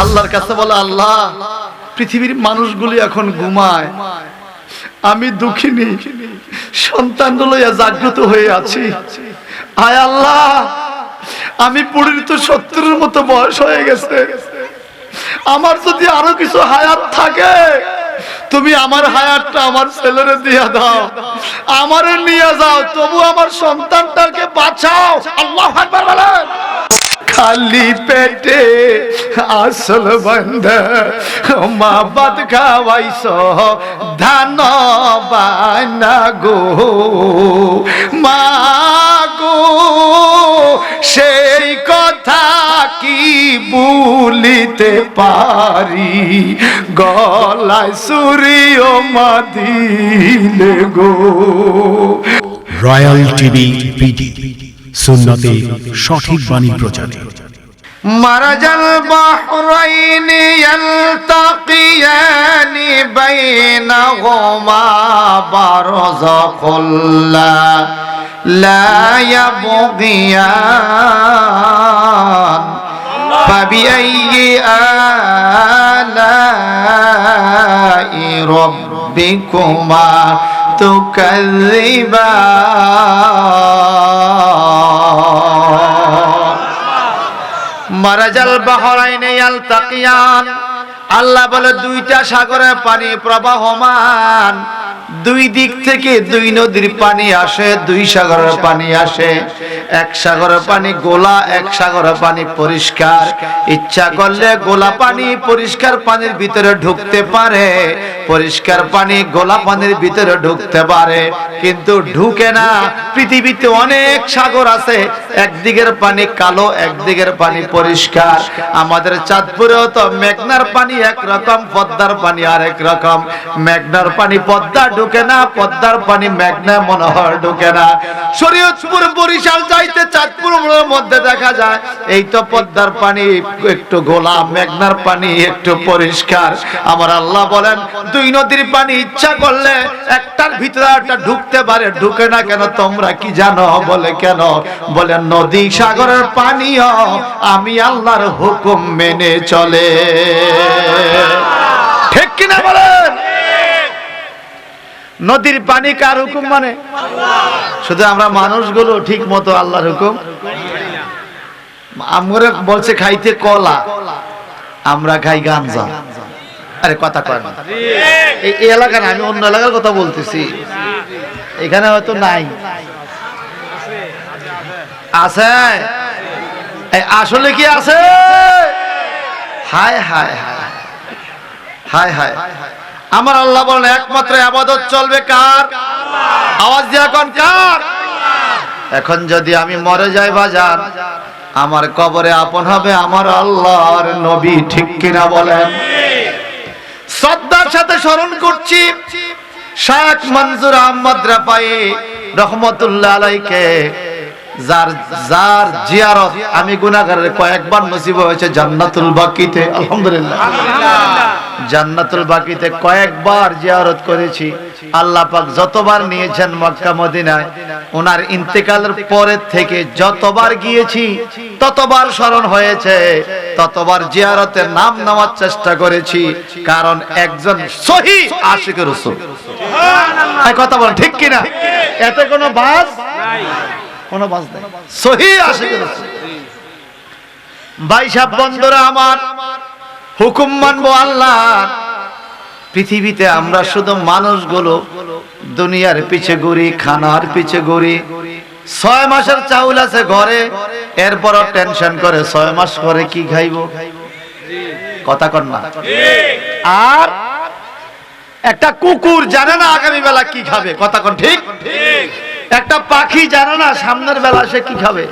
আল্লাহর কাছে বলে, আল্লাহ পৃথিবীর মানুষগুলি এখন ঘুমায়, আমি দুঃখিনী সন্তান লইয়া জাগ্রত হয়ে আছি। আয় আল্লাহ, আমি বুড়ির তো 70-এর মতো বয়স হয়ে গেছে, আমার যদি আরো কিছু হায়াত থাকে তুমি আমার হায়াতটা আমার ছেলেরে দিয়া দাও, আমারে নিয়ে যাও, তবু আমার সন্তানটাকে বাঁচাও। আল্লাহু আকবার বলেন। খালি পেটে আসল বন্ধ মা বাদ খাওয়াইছ ধান বানা গো মা গো, সেই কথা কি ভুলিতে পারি, গলায় সুরিও মা দিলে গো। রয়্যাল টিভি বিডি, সুন্নতে সঠিক বাণী প্রচার। মারাজাল বাহরাইনি ইয়ালতাকিয়ানি বাইনাহুমা বারযাখুল্লা লা ইয়াবগিয়ান ফাবিআইয়ি আলাই রাব্বিকুমা তুকাযিবান। মারাজাল বাহরাইনে ইয়ালতাকিয়ান, আল্লাহ বলে দুইটা সাগরের পানি প্রবাহমান, দুই দিক থেকে দুই নদীর পানি আসে, দুই সাগরের পানি আসে। এক সাগরের পানি গোলা, এক সাগরের পানি পরিষ্কার। ইচ্ছা করলে গোলা পানি পরিষ্কার পানির ভিতরে ঢুকতে পারে, পরিষ্কার পানি গোলা পানির ভিতরে ঢুকতে পারে, কিন্তু ঢুকে না। পৃথিবীতে অনেক সাগর আছে, একদিকের পানি কালো, একদিকের পানি পরিষ্কার। আমাদের চাঁদপুরেও তো মেঘনার পানি একরকম, পদ্মার পানি আরেক রকম। মেঘনার পানি পদ্মা ঢুকে না, পদ্মার পানি মেঘনা মনে হয় ঢুকে না। শরীয়তপুর বরিশাল যাইতে চাঁদপুরের মধ্যে দেখা যায় এই তো পদ্মার পানি একটু গোলা, মেঘনার পানি একটু পরিষ্কার। আমার আল্লাহ বলেন দুই নদীর পানি ইচ্ছা করলে একটার ভিতরে একটা ঢুকতে পারে, ঢুকে না কেন তোমরা কি জানো? বলে কেন? বলে নদী সাগরের পানিও আমি আল্লাহর হুকুম মেনে চলে। ঠিক কিনা বলেন? নদীর পানি কার হুকুম মানে? শুধু আমরা মানুষগুলো ঠিক মতো আল্লাহর হুকুম। আমরা বলছে খাইতে কলা, আমরা খাই গাঞ্জা। আরে কথা কয় না, এই এলাকা না, আমি অন্য এলাকার কথা বলতেছি। এখানে হয়তো নাই, আছে আসলে কি আছে? হায় হায় হায় হায় হায়। আমার আল্লাহ বলেন একমাত্র ইবাদত চলবে কার? আওয়াজ দিয়ে এখন কার? এখন যদি আমি মরে যাই বাজার, আমার কবরে আপন হবে আমার আল্লাহর নবী। ঠিক কিনা বলেন? শ্রদ্ধার সাথে স্মরণ করছি শেখ মনজুর আহমদ রাফাই রহমতুল্লাহ আলাইকে, যার যার জিয়ারত আমি গুনাহগারের কয়েকবার নসিব হয়েছে জান্নাতুল বাকিতে। আলহামদুলিল্লাহ, জান্নাতুল বাকিতে কয়েকবার জিয়ারত করেছি। আল্লাহ পাক যতবার নিয়েছেন মক্কা মদিনায়, ওনার ইন্তেকালের পরে থেকে যতবার গিয়েছি ততবার স্মরণ হয়েছে, ততবার জিয়ারতের নাম নেওয়ার চেষ্টা করেছি, কারণ একজন সহি আশিক রাসূল। এই কথা বলেন ঠিক কিনা? এতে কোনো বাস নাই, কোনো বাস নাই, সহি আশিক রাসূল। ভাই সাহেব বন্ধুরা আমার, হুকুম মানবো আল্লাহ। পৃথিবীতে আমরা শুধু মানুষগুলো দুনিয়ার পিছে ঘুরি, খানার পিছে ঘুরি। 6 মাসের চাউল আছে ঘরে, এরপরও টেনশন করে 6 মাস করে কি খাইবো। কথা কন না? আর একটা কুকুর জানে না আগামী বেলা কি খাবে। কথা কন ঠিক? একটা পাখি জানে না সামনের বেলা সে কি খাবে।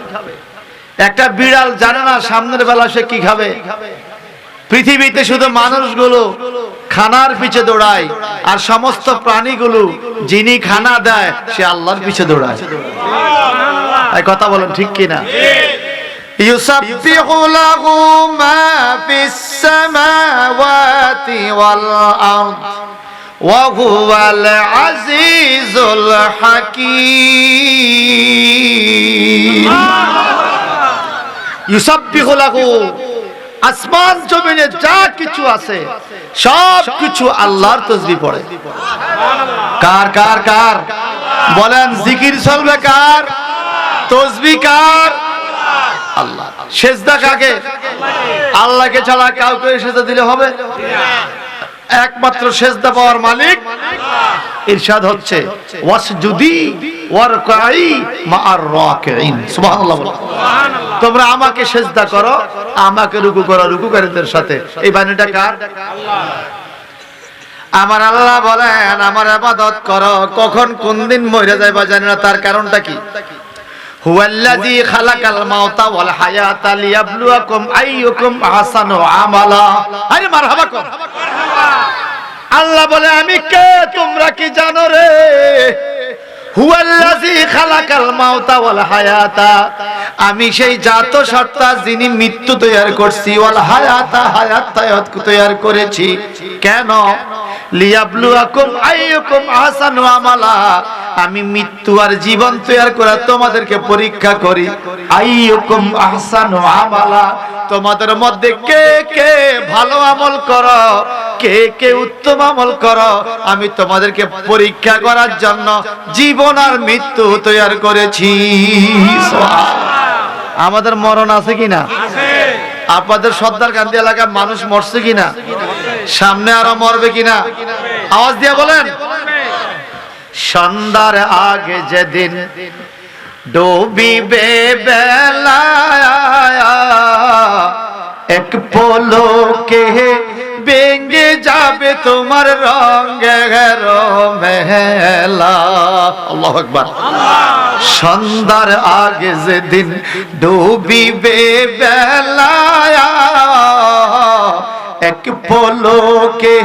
একটা বিড়াল জানে না সামনের বেলা সে কি খাবে। পৃথিবীতে শুধু মানুষগুলো খানার পিছে দৌড়ায়, আর সমস্ত প্রাণীগুলো যিনি খানা দেয় সে আল্লাহর পিছে দৌড়ায়। এই কথা বলেন ঠিক কিনা? ইউসাব্বিহু লাহু মা ফিস সামাওয়াতি ওয়াল আরদ ওয়া হুয়াল আজিজুল হাকীম। ইউসাব্বিহু লাহু, আসমান জমিনে যা কিছু আছে সব কিছু আল্লাহর তাসবিহ পড়ে। কার কার কার বলেন, জিকির চলবে কার? তাসবিহ কার? আল্লাহ। সেজদা কাকে? আল্লাহকে ছাড়া কাউকে সেজদা দিলে হবে? একমাত্র সেজদা পাওয়ার মালিক ইরশাদ হচ্ছে ওয়াসজুদি ওয়ারকাই মা'আর রাকিঈন। সুবহানাল্লাহ। তোমরা আমাকে সেজদা করো, আমাকে রুকু করো রুকুকারীদের সাথে। এই বাণীটা কার? আমার আল্লাহ বলেন আমার ইবাদত করো। কখন কোন দিন মরে যাইবা জানি না, তার কারণটা কি? হুয়াল্লাযী খালাকাল মাউতা ওয়াল হায়াতা লিয়াবলুয়াকুম আইয়ুকুম আহসানু আমালা। আরে মারহাবা কর। আল্লাহ বলে আমি কে তোমরা কি জানো রে? হুয়াল্লাযী খালাকাল মাউতা ওয়াল হায়াতা, আমি সেই জাত সত্তা যিনি মৃত্যু তৈরি করছি, ওয়াল হায়াতা হায়াত তৈরি করেছি। কেন? লিয়াবলুয়াকুম আইয়ুকুম আহসানু আমালা, আমি মৃত্যু আর জীবন তৈরি করে তোমাদেরকে পরীক্ষা করি। আইয়ুকুম আহসানু আমালা, তোমাদের মধ্যে কে কে ভালো আমল করো, কে কে উত্তম আমল করো, আমি তোমাদেরকে পরীক্ষা করার জন্য জীবন আর মৃত্যু তৈরি করেছি। আমাদের মরণ আছে কিনা? আপনাদের সর্দারকান্দি এলাকায় মানুষ মরছে কিনা? সামনে আরো মরবে কিনা? আওয়াজ দিয়ে বলেন। সন্ধ্যার আগে যেদিন ডুবিবে বেলা, এক পলকে ভেঙে যাবে তোমার রঙের মেলা। আল্লাহু আকবার। সন্ধ্যার আগে যেদিন ডুবিবে বেলা, এক পলকে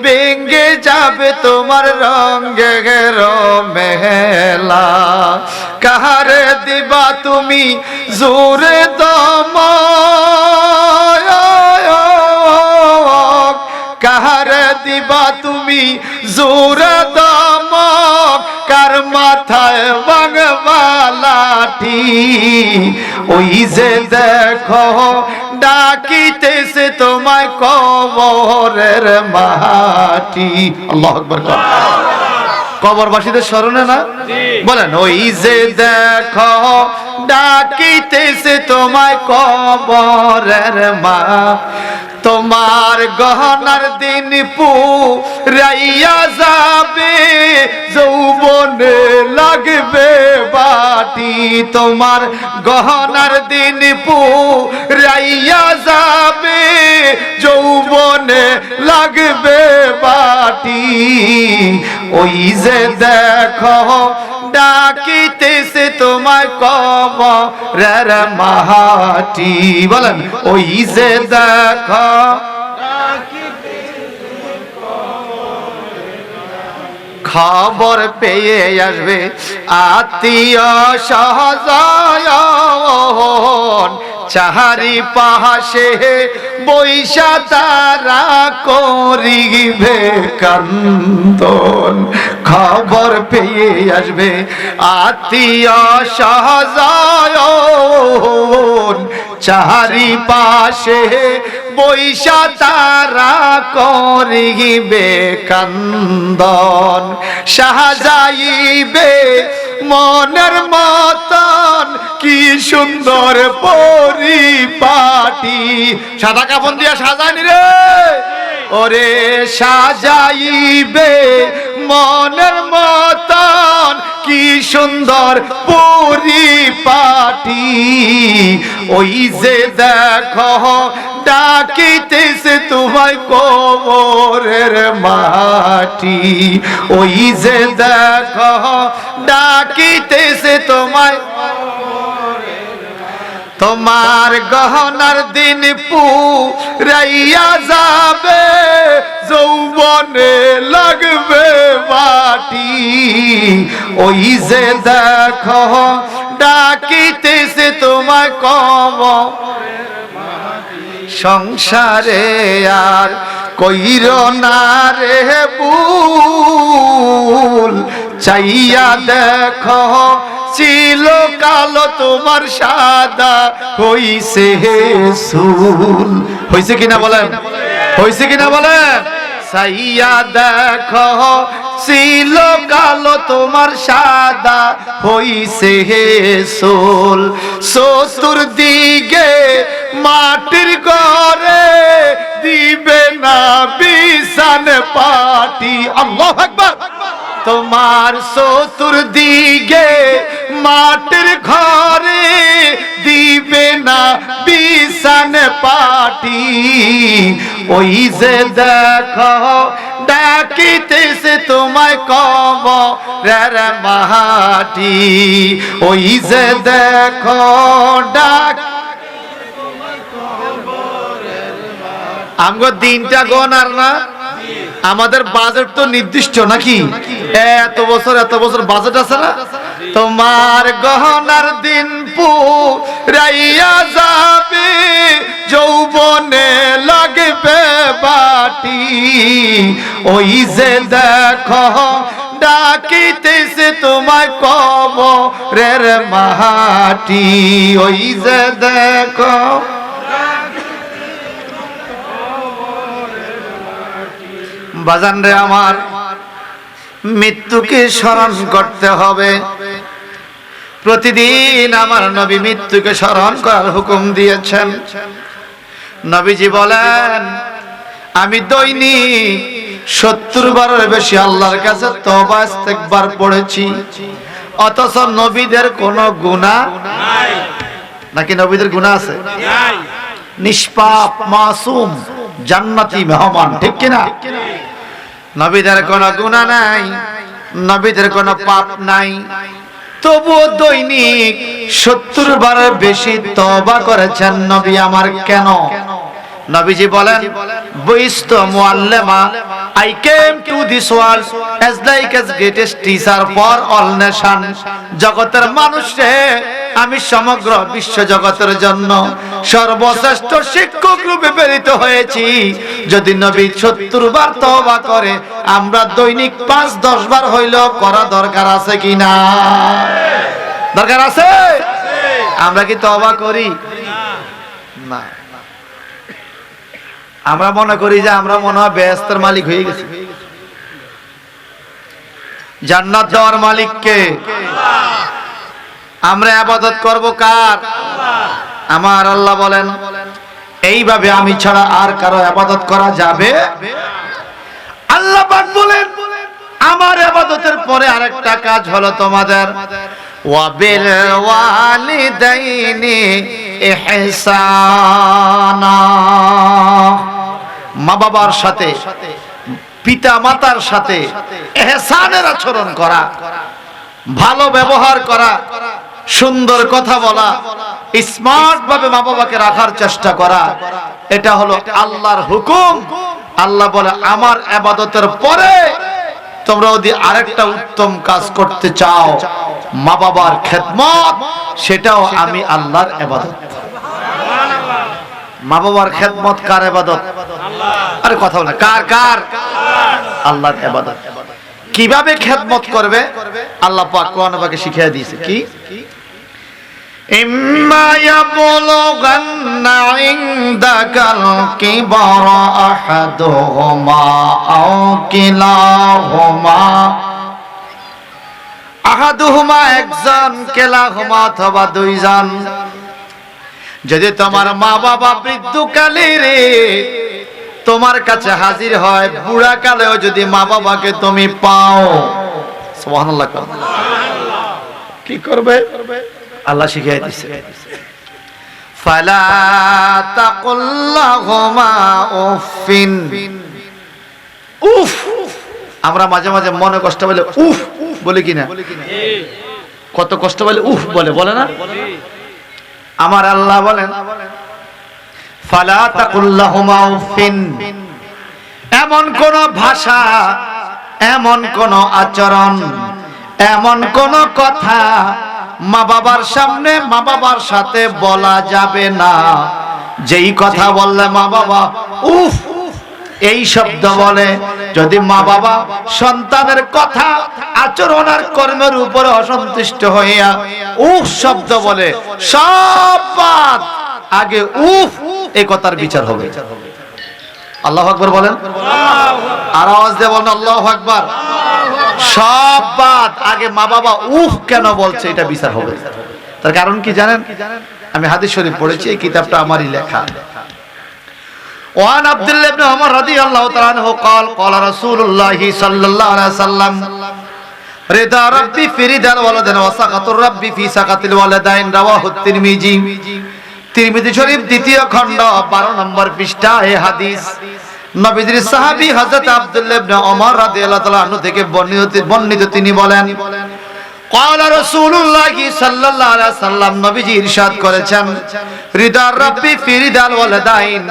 ভেঙে যাবে তোমার রঙের মেলা। কাহারে দিবা তুমি জোরে দম, কাহারে দিবা তুমি জোরে দম, কার মাথায় ভাঙবা লাঠি। ওই যে দেখো ডাকিতেছে তোমায় কবরের মাটি। আল্লাহু আকবার। কবরবাসীদের স্মরণে না বলেন, ওই যে দেখো ডাকিতেছে তোমায় কবরের মা। তোমার গহনার দিন পুরাইয়া যাবে, যৌবনে লাগবে বাটি। তোমার গহনার দিন পুরাইয়া যাবে, যৌবনে লাগবে বাটি। ওই যে দেখো ডাকিতেছে তোমায় কবরের মাটি। বলেন, ওই যে দেখো খবর পেয়ে আসবে আত্মীয় স্বজন, চারি পাশে বৈশা তারা করিবে কান্দন। খবর পেয়ে আসবে আত্মীয় স্বজন, চারি পাশে বৈশা তারা করিবে কান্দন। সাজাইবে মনের মতন কি সুন্দর পরিপাটি। সাদা কাফন দিয়া সাজানি রে, ওরে সাজাইবে মনের মতন কি সুন্দর পরিপাটি। ওই যে দেখো ডাকিতেছে তোমায় কবরের মাটি। ওই যে দেখো ডাকিতেছে তোমায়, তোমার গহনার দিন পুরাইয়া যাবে, যৌবনে লাগবে বাটি। ওই যে দেখো ডাকিতেছে তোমায় কবরের মাটি। সংসারে আর কইর না রে ভুল, চাইয়া দেখো ছিল কালো তোমার সাদা হইছে চুল। হইছে কিনা বলেন, হইছে কিনা বলেন। সাইয়া দেখো ছিল কালো তোমার সাদা হইছে চুল। চতুর্দিকে মাটির ঘরে দিবে না বিছান পাটি। আল্লাহু আকবার। তোমার চতুর্দিকে মাটির ঘরে দিবে না বিছান পাটি। ওই যে দেখো ডাকিতেছে তোমায় কবরের মাটি। ওই যে দেখো ডাক আমগো দিনটা গনার না, আমাদের বাজেট তো নির্দিষ্ট নাকি, এত বছর বাজেট আছে না। তোমার গহনার দিন পুরাইয়া যাবে যৌবনে লাগবে বাটি। ওই যে দেখো ডাকিতেছে তোমায় কবরের মাটি। ওই যে দেখো বাজান রে আমার, মৃত্যুকে স্মরণ করতে হবে। প্রতিদিন আমার নবী মৃত্যুকে স্মরণ করার হুকুম দিয়েছেন। নবীজি বলেন, আমি দৈনিক 70 বারের বেশি আল্লাহর কাছে তওবা ইস্তেগফার পড়েছি, অথচ নবীদের কোনো গুনাহ নাই। নাকি নবীদের গুনাহ আছে? নাই। নিষ্পাপ মাসুম জান্নাতি মেহমান, ঠিক কিনা? নবীদের কোনো গুনাহ নাই, নবীদের কোনো পাপ নাই, তবুও দৈনিক 70 বারের বেশি তওবা করেছেন নবী আমার। কেন? নবীজি বলেন, বইস্ত মুআল্লিমা, I came to this world as like as greatest teacher for all nation. জগতের মানুষে আমি সমগ্র বিশ্ব জগতের জন্য সর্বশ্রেষ্ঠ শিক্ষক রূপে প্রেরিত হয়েছি। যদি নবী 70 বার তওবা করে, আমরা দৈনিক 5-10 বার হইলেও করা দরকার আছে কিনা? দরকার আছে। আমরা কি তওবা করি? না। আমরা মনে করি যে আমরা মনে হয় বেহেশতের মালিক হয়ে গেছি। জান্নাত দেওয়ার মালিক কে? আমরা ইবাদত করব কার? আমার আল্লাহ বলেন, এইভাবে আমি ছাড়া আর কারো ইবাদত করা যাবে? আল্লাহ পাক বলেন, আমার ইবাদতের পরে আরেকটা কাজ হলো তোমাদের ওয়াবিল ওয়ালিদাইনি ইহসানা। মা বাবার সাথে, পিতা মাতার সাথে ইহসানের আচরণ করা, ভালো ব্যবহার করা, সুন্দর কথা বলা, স্মার্ট ভাবে মা বাবাকে রাখার চেষ্টা করা, এটা হলো আল্লাহর হুকুম। আল্লাহ বলে, আমার ইবাদতের পরে তোমরা যদি আরেকটা উত্তম কাজ করতে চাও, মা বাবার খেদমত, সেটাও আমি আল্লাহর ইবাদত। মা বাবার খেদমত কার ইবাদত? আরে কথা বলে কার কার? আল্লাহর ইবাদত। কিভাবে খেদমত করবে আল্লাহ পাক কোরআন পাকে শিখিয়ে দিয়েছে। কি? ইম্মা ইয়াবলুগান্না ইনদাকাল কিবারা আহাদুহুমা আও কিলাহুমা। আহাদুহুমা একজন, কিলাহুমা অথবা দুইজন। যদি তোমার মা বাবা বৃদ্ধকালে রে তোমার কাছে হাজির হয়, বুড়া কালেও যদি মা বাবাকে তুমি পাও, সুবহানাল্লাহ, কি করবে? আল্লাহ শিখিয়ে দিয়েছে, ফালা তাকুল্লাহুমা উফিন। উফ, আমরা মাঝে মাঝে মনে কষ্ট বলে উফ বলি কিনা? কত কষ্ট বলে উফ বলে, বলে না? আমার আল্লাহ বলেন, ফালা তাকুল্লাহুমা উফিন। এমন কোন ভাষা, এমন কোন আচরণ, এমন কোন কথা মা বাবার সামনে, মা বাবার সাথে বলা যাবে না, যেই কথা বললে মা বাবা উফ, এই শব্দ বলে। যদি মা বাবা সন্তানের কথা আচরণ আর কর্মের উপরে অসন্তুষ্ট হইয়া উফ শব্দ বলে, সব বাদ, আগে উফ এই কথার বিচার হবে। আল্লাহু আকবার বলেন, আর আওয়াজ দিয়ে বলেন আল্লাহু আকবার। সব বাদ, আগে মা বাবা উফ কেন বলছে এটা বিচার হবে। তার কারণ কি জানেন? আমি হাদিস শরীফ পড়েছি, এই কিতাবটা আমারই লেখা। ওয়ান আব্দুল্লাহ ইবনে ওমর রাদিয়াল্লাহু তাআলা আনহু قال قال رسول الله صلى الله عليه وسلم রিদা রাব্বি ফি রিদাল ওয়ালাদাইন ওয়া সাকাতুর রাব্বি ফি সাকাতিল ওয়ালাদাইন রাওয়াহু তিরমিজি। তিরমিজি শরীফ দ্বিতীয় খণ্ড 12 নম্বর পৃষ্ঠা এই হাদিস। নবীজির সাহাবী হযরত আব্দুল্লাহ ইবনে ওমর রাদিয়াল্লাহু তাআলা আনহু থেকে বর্ণিত, তিনি বলেন قال رسول الله صلى الله عليه وسلم, নবীজি ইরশাদ করেছেন রিদা রাব্বি ফি রিদাল ওয়ালাদাইন,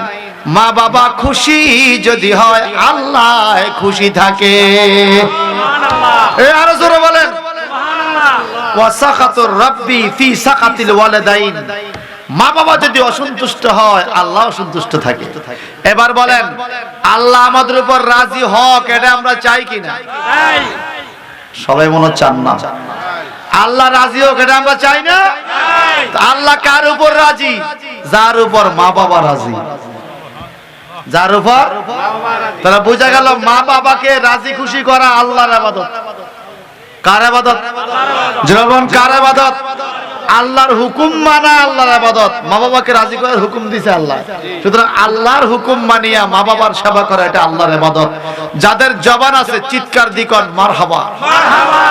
মা বাবা খুশি যদি হয় আল্লাহ খুশি থাকে। সুবহানাল্লাহ, এই আরো জোরে বলেন সুবহানাল্লাহ। ওয়া সাকাতুর রাব্বি ফি সাকাতিল ওয়ালাদাইন, মা বাবা যদি অসন্তুষ্ট হয় আল্লাহ অসন্তুষ্ট থাকে। এবার বলেন আল্লাহ আমাদের উপর রাজি হোক, এটা আমরা চাই কিনা? সবাই মনে চান না। আল্লাহ রাজি হোক এটা আমরা চাই না। আল্লাহ কার উপর রাজি? যার উপর মা বাবা রাজি। যার উপর তারা বোঝা গেল মা বাবাকে রাজি খুশি করা আল্লাহর ইবাদত। কার ইবাদত? যেমন কার ইবাদত? আল্লাহর হুকুম মানা আল্লাহর ইবাদত। মা বাবাকে রাজি করার হুকুম দিয়েছে আল্লাহ, সুতরাং আল্লাহর হুকুম মানিয়া মা বাবার সেবা করা এটা আল্লাহর ইবাদত। যাদের জবান আছে চিৎকার দিকন মারহাবা মারহাবা।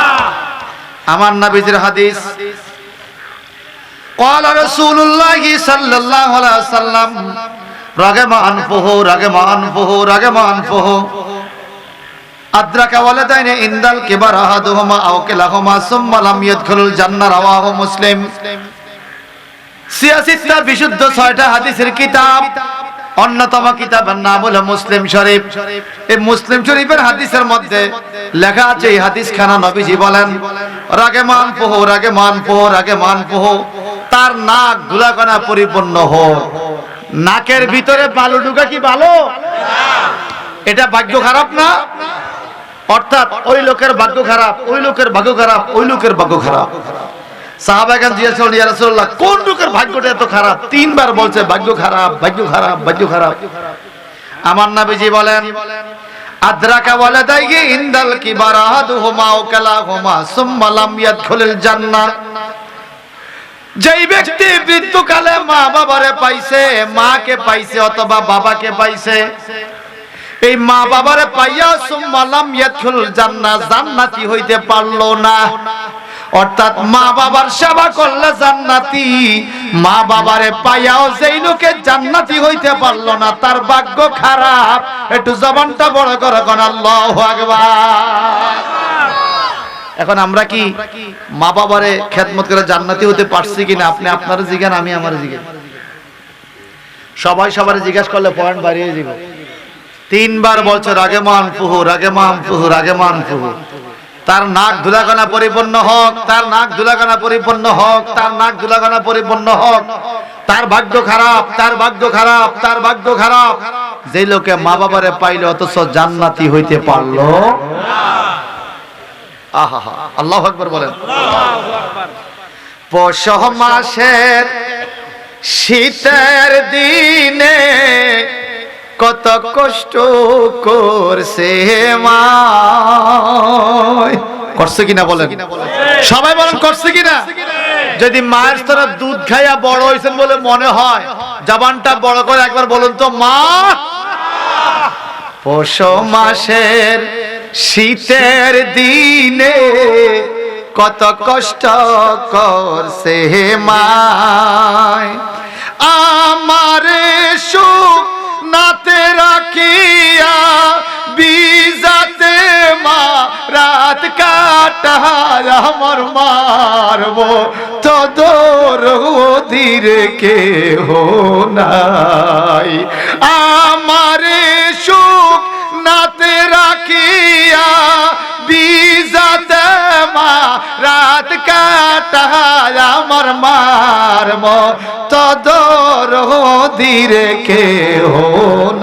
আমার নবীজির হাদিস قال رسول الله صلى الله عليه وسلم রাগমা আনফুহু রাগমা আনফুহু রাগমা আনফুহু আদ্রাকা ওয়ালাদাইনি ইনদাল কিবার আহাদুহুমা আও কিলাহুমা সুম্মা লাম ইয়াদখুলুল জান্নাহ, রাওয়াহু মুসলিম। 86টা বিশুদ্ধ 6টা হাদিসের কিতাব, অন্যতম কিতাবের নাম হলো মুসলিম শরীফ। এই মুসলিম শরীফের হাদিসের মধ্যে লেখা আছে, এই হাদিস খানা নবীজি বলেন রাগমা আনফুহু রাগমা আনফুহু রাগমা আনফুহু, তার নাক ধুলাকণা পরিপূর্ণ হোক। নাকের ভিতরে বালু ঢুকা কি ভালো? এটা ভাগ্য খারাপ না? অর্থাৎ ওই লোকের ভাগ্য খারাপ, ওই লোকের ভাগ্য খারাপ, ওই লোকের ভাগ্য খারাপ। সাহাবাগণ জিজ্ঞেস করলেন ইয়া রাসূলুল্লাহ, কোন লোকের ভাগ্যটা এত খারাপ? 3 বার বলছে ভাগ্য খারাপ, ভাগ্য খারাপ, ভাগ্য খারাপ। আমার নবীজি বলেন আদ্রাকা ওয়ালাদাইহি ইনদাল কিবার আহাদুহুমা আও কালাহুমা সুম্মা লাম ইয়াদখুলুল জান্নাহ, যেই ব্যক্তি মৃত্যুকালে মা বাবারে পাইছে, মাকে পাইছে অথবা বাবাকে পাইছে, এই মা বাবারে পাইয়া সুম্মা লাম ইয়াদখুলুল জান্নাহ, জান্নাতি হইতে পারলো না। অর্থাৎ মা বাবার সেবা করলে জান্নাতি, মা বাবারে পাইয়াও যেই লোকে জান্নাতি হইতে পারলো না তার ভাগ্য খারাপ। একটু জবানটা বড় করে কোন আল্লাহু আকবার। এখন আমরা কি মা বাবারে খেদমত করে জান্নাতি হতে পারছি কিনা? আপনি আপনার জিজ্ঞান, আমি আমার জিজ্ঞান। সবাই সবার জিজ্ঞাসা করলে পয়েন্ট বাড়িয়ে যাবে। 3 বার বলছে রাগমা আনফুহু রাগমা আনফুহু রাগমা আনফুহু, তার নাক ধুলাকণা পরিপূর্ণ হোক, তার নাক ধুলাকণা পরিপূর্ণ হোক, তার নাক ধুলাকণা পরিপূর্ণ হোক। তার ভাগ্য খারাপ, তার ভাগ্য খারাপ, তার ভাগ্য খারাপ। যে লোকে মা বাবারে পাইলো অথচ জান্নাতি হইতে পারলো না। আহা, আল্লাহু আকবার বলেন। পৌষ মাসের শীতের দিনে কত কষ্ট করছে মা, করছে কিনা বলেন? সবাই বলেন করছে কিনা? যদি মায়ের স্তরে দুধ খাইয়া বড় হয়েছেন বলে মনে হয়, জবানটা বড় করে একবার বলুন তো মা। পৌষ মাসের শীতের দিনে কত কষ্ট করছে মায়, আমারে সুখ নাতে রাখিয়া বিজাতে মা রাত কাটায় আমার মারবো তো দরদিরে কেহ নাই, আমারে সুখ নাতে রাখিয়া বিজাতে মা রাত কাটায় আমার মারবো তো দরদিরে কেহ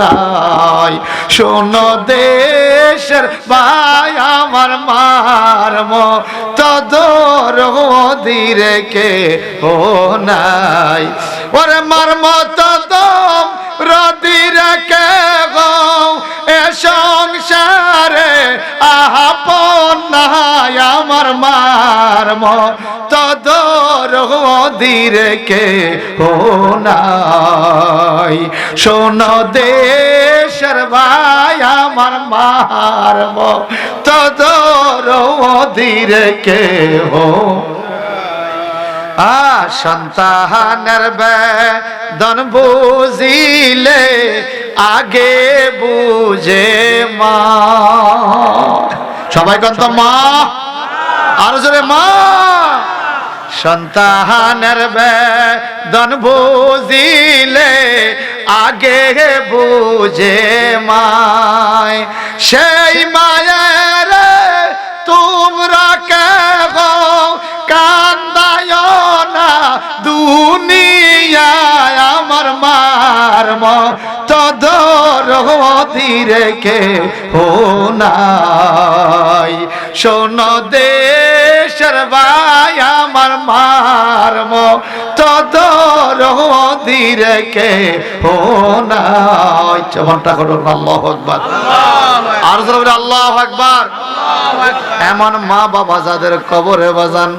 নাই। নয়। শোনো দেশের ভাই আমার মার মতো দরদি কে ও নাই, ওরে মার মতো দম রদি কে গো এ সংসারে আপন নাই, আমার মার মতো দরদি কে ও নাই। শোনো দেশের ভাই আমার মার মতো দরদি কে ও। সন্তানের বেদন বুঝিলে আগে বুঝে মা। সবাই কন্ত মা, আর জোরে মা। সন্তানের বেদন বুঝিলে আগে বুঝে মায়, সেই মায়ের তোমরা কেহ কান্দায় না দুনিয়ায়, আমার মার মতো দরদি কে ও নাই। শোনো দেশের ভাই আমার মার মতো দরদি কে ও নাই। চমনটা করুন আল্লাহু আকবার, আর জোরে আল্লাহু আকবার। এমন মা বাবা যাদের কবরে বাজান,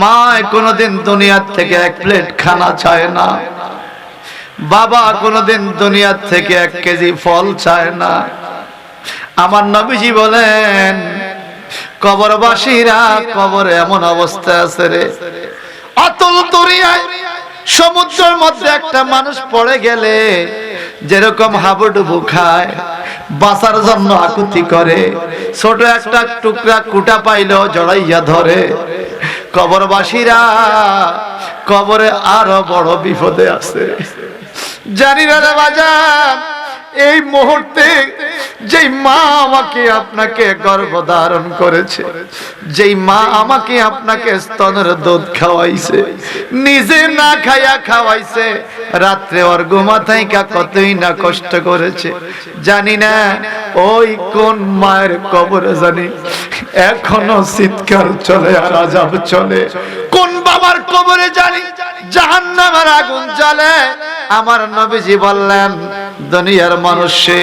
মা কোনদিন দুনিয়ার থেকে এক প্লেট খানা চায় না, বাবা কোনদিন দুনিয়ার থেকে 1 কেজি ফল চায় না। আমার নবীজি বলেন কবরবাসীরা কবরে এমন অবস্থা আছে রে, অতল দরিয়ায় সমুদ্রের মধ্যে একটা মানুষ পড়ে গেলে যেরকম হাবুডুবু খায়, বাঁচার জন্য আকুতি করে, ছোট একটা টুকরা কুটা পাইলেও জড়াইয়া ধরে। কবরবাসীরা কবরে আরো বড় বিপদে আছে। জানি না রে বাজান, এই মুহূর্তে যেই মা আমাকে আপনাকে গর্ভধারণ করেছে, যেই মা আমাকে আপনাকে স্তনের দুধ খাওয়াইছে, নিজে না খাইয়া খাওয়াইছে, রাত্রে ওর ঘুমা থাইকা কতই না কষ্ট করেছে, জানি না ওই কোন মায়ের কবরে জানি এখনো চিৎকার চলে আর আযাব চলে। কোন বাবার কবরে জানি জাহান্নামের আগুন জ্বলে। আমার নবীজি বললেন দুনিয়ার মানুষে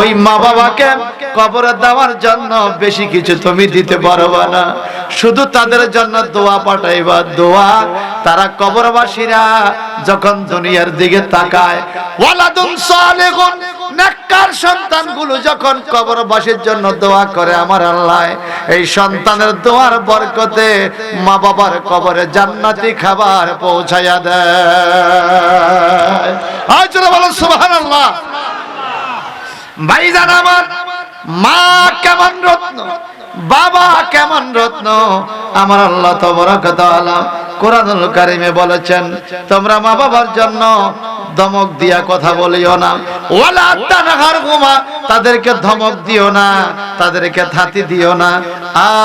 ওই মা বাবাকে কবরে দেওয়ার জন্য বেশি কিছু তুমি দিতে পারবা না, শুধু তাদের জন্য দোয়া পাঠাইবা, দোয়া। তারা কবরবাসীরা যখন দুনিয়ার দিকে তাকায়, ওয়ালাদুন সালিহুন, নেককার সন্তানগুলো যখন কবরবাসীর জন্য দোয়া করে, আমার আল্লাহ এই সন্তানের দোয়ার বরকতে মা বাবার কবরে জান্নাতি খাবার পৌঁছায়া দেয়। আজরা বলো সুবহানাল্লাহ। ভাইজান আমার, মা কেমন রত্ন, বাবা কেমন রত্ন, আমার আল্লাহ তাবারাক ওয়া তাআলা কোরআনুল কারীমে বলেছেন তোমরা মা বাবার জন্য ধমক দিয়া কথা বলিও না, ওয়ালা তানহারহুমা, তাদেরকে ধমক দিও না, তাদেরকে থাতি দিও না,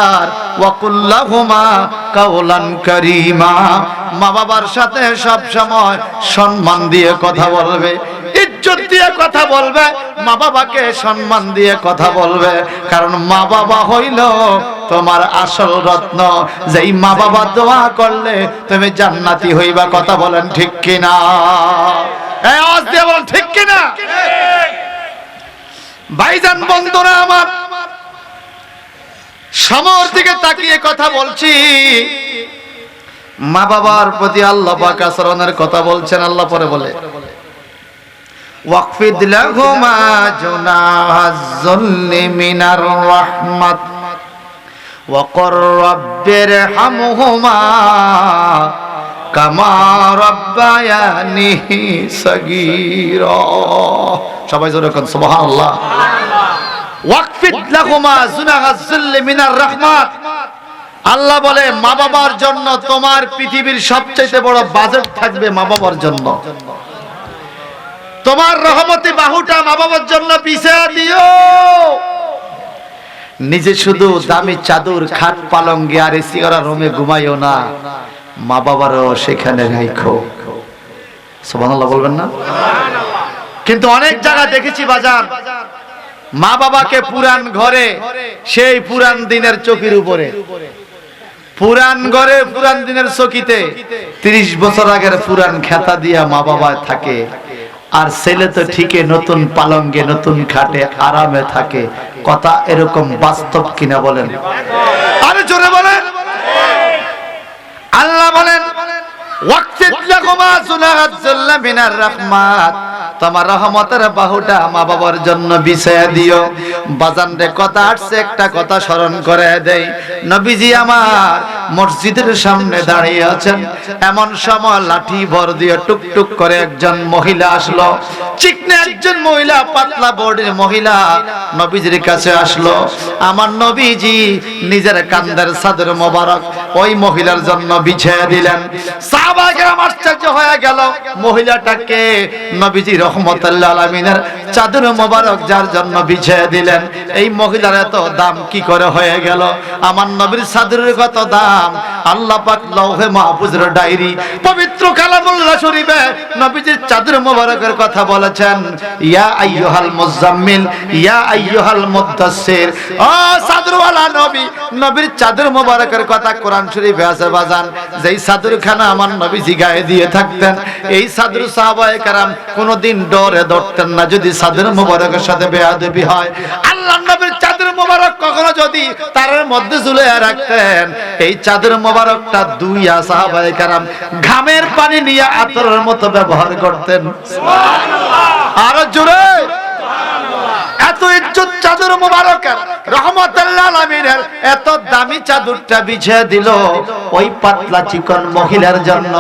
আর ওয়াকুল্লাহুমা কাওলান কারীমা, মা বাবার সাথে সব সময় সম্মান দিয়ে কথা বলবে, ইজ্জত দিয়ে কথা বলবে, মা বাবাকে সম্মান দিয়ে কথা বলবে, কারণ মা বাবা হইল তোমার আসল রত্ন। যেই মা বাবা দোয়া করলে তুমি জান্নাতি হইবা। কথা বলেন ঠিক কিনা? এই আওয়াজ দিয়ে বলেন ঠিক কিনা? ভাইজান বন্ধুরা আমার, সময়ের দিকে তাকিয়ে কথা বলছি। মা বাবার প্রতি আল্লাহ পাক আচরণের কথা বলছেন। আল্লাহ পরে বলে ওয়াকফিদ লাহুমা জুনাহাজ যুল্লি মিনার রাহমাত ওয়া কুর রাব্বিরহামহুমা কামা রাব্বায়ানি সাগীরা। সবাই জোরে বলেন সুবহানাল্লাহ। ওয়াকফিদ লাহুমা জুনাহাজ যুল্লি মিনার রাহমাত। আল্লাহ বলে মা বাবার জন্য তোমার পৃথিবীর সবচেয়ে বড় বাজেট থাকবে মা বাবার জন্য। তোমার রহমতি বাহুটা মা বাবার জন্য বিছিয়ে দিও। নিজে শুধু দামি চাদর, খাট, পালঙ্গে আর এসি করা রুমে ঘুমাইও না, মা বাবারও সেখানে রাখো। সুবহানাল্লাহ বলবেন না? কিন্তু অনেক জায়গা দেখেছি বাজার, মা বাবাকে পুরান ঘরে, সেই পুরান দিনের চকির উপরে, পুরান ঘরে পুরান দিনের চকিতে 30 বছর আগের পুরান খেতা দিয়া মা বাবা থাকে, আর ছেলে তো ঠিকই নতুন পালঙ্গে নতুন খাটে আরামে থাকে। কথা এরকম বাস্তব কিনা বলেন? আরে জোরে বলেন। আল্লাহ বলেন ওয়াকফিদ লাকুমা সুনাহাতুল্লাহ মিনার রাহমাত, তোমার রহমতের বাহুটা মা বাবার জন্য বিছায়া দিও। বাজান রে, কথা আসছে, একটা কথা স্মরণ করে দেই। নবীজি আমার মসজিদের সামনে দাঁড়িয়ে আছেন, এমন সময় লাঠি ভর দিয়ে টুকটুক করে একজন মহিলা আসলো। চিকনে একজন মহিলা, পাতলা বডির মহিলা নবীজির কাছে আসলো। আমার নবীজি নিজের কান্দের চাদর মোবারক ওই মহিলার জন্য বিছিয়ে দিলেন। সাহাবায়ে কেরাম আশ্চর্য হয়ে গেল, মহিলাটাকে নবীজি রহমতুল্লাহ আলামিনের চাদর মোবারক যার জন্য বিছিয়ে দিলেন, এই মহিলার এত দাম কি করে হয়ে গেল? আমার নবীর চাদরের কত দাম, আল্লাহ পাক লৌহে মাহফুজের ডায়েরি পবিত্র কালামুল্লাহ শরীফে নবীজির চাদর মোবারকের কথা বলেছেন। ইয়া আইয়ুহাল মুজাম্মিল ইয়া আইয়ুহাল মুদ্দাসসির, ও চাদরওয়ালা নবী, নবীর চাদর মোবারকের কথা কোরআন শরীফে আছে বাজান। যেই চাদরখানা আমার নবীজি গায়ে দিয়ে থাকতেন, এই চাদর সাহাবায়ে কেরাম কোনদিন ডরে ধরতেন না যদি চাদর মোবারকের সাথে বেয়াদবি হয়। আল্লাহর নবীর চাদর মোবারক কখনো যদি তারের মধ্যে ঝুলিয়ে রাখতেন, এই চাদর মোবারকটা দুইয়া সাহাবায়ে কেরাম ঘামের পানি নিয়ে আতরের মতো ব্যবহার করতেন। সুবহানাল্লাহ, আরো জোরে। এত ইজ্জত চাদর মোবারকের, রহমতুল্লাহ আলামিনের এত দামি চাদরটা বিছিয়ে দিল ওই পাতলা চিকন মহিলার জন্য।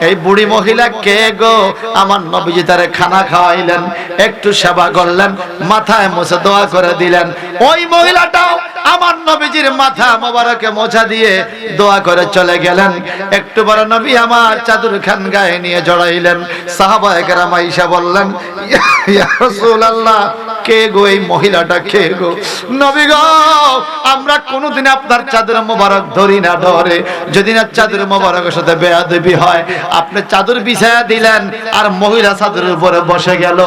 এই বুড়ি মহিলা কে গো? আমার নবীজি তারে খানা খাওয়াইলেন, একটু সেবা করলেন, মাথায় মুছে দোয়া করে দিলেন। ওই মহিলাটাও আমার নবীজির মাথা মোবারকে মোছা দিয়ে দোয়া করে চলে গেলেন। একটু বড় নবী আমার চাদর খান গায়ে নিয়ে জড়াইলেন। সাহাবায়ে কেরাম আয়েশা বললেন, ইয়া রাসূলুল্লাহ, কে গো এই মহিলাটা, কে গো? নবী গো, আমরা কোনদিন আপনার চাদর মোবারক ধরি না ডরে, যদি না চাদর মোবারকের সাথে বেয়াদবি হয়। আপনি চাদর বিছায়া দিলেন আর মহিলা চাদরের উপরে বসে গেল,